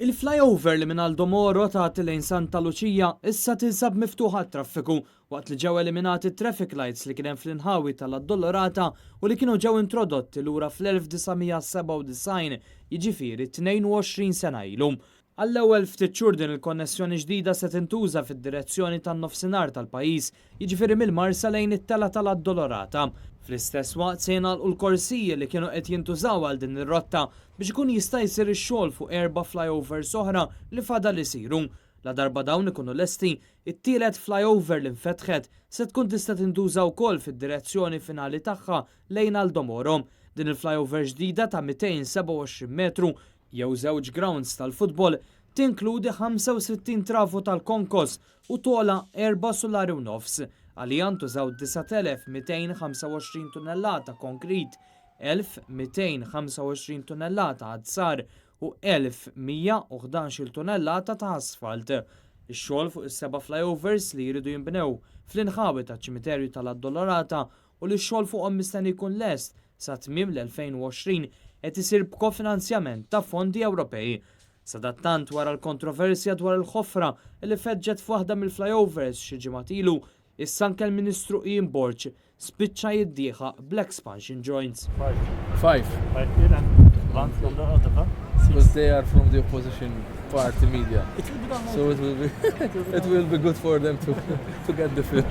Il-flyover li minn Aldo Moro tagħti lejn Santa Luċija issa tinsab miftuħa t-traffiku waqt li ġew eliminati traffic lights li kien hemm fl-inħawi tal-Addolorata u li kienu ġew introdotti lura fl-1997, jiġifieri 22 sena ilu. Għall-ewwel ftit xhur din il-konnessjoni ġdida se tintuża fid-direzzjoni tan-nofsinhar tal-pajjiż, jiġifieri mill-Marsa lejn it-telgħa tal-Addolorata. Fl-istess waqt se jingħalqu l-korsiji li kienu qed jintużaw għal din ir-rotta biex ikun jista' jsir ix-xogħol fuq 4 flyovers oħra li fadal isiru. La darba dawn ikunu lesti, it-tielet flyover li nfetħet se tkun tista' tintuża wkoll fid-direzzjoni finali tagħha lejn Aldo Moro. Din il-flyover ġdida ta' 227 metru jew żewġ grounds tal-futbol tinkludi 65 trafu tal-konkos u tola 4 solari u nofs. Għalija ntużaw 9225 tunnellata konkrit, 1225 tunnellata għadsar u 1111 tunnellata ta' asfalt. Ix-xogħol fuq is-7 flyovers li jridu jinbnew fl-inħawi taċ-ċimiterju tal-Addolorata u li x-xogħol fuqhom mistenni jkun lest sa tmiem l-2020 qed isir b'kofinanzjament ta' fondi Ewropej. Sadattant wara l-kontroversja dwar il-ħofra li feġġet f'waħda mill-flyovers xi ġimgħat ilu, issa anke l-Ministru Ian Borch spiċċa jiddieħa bl-expansion joints. Five. Because they are from the opposition party media. So it will be good for them to get the film.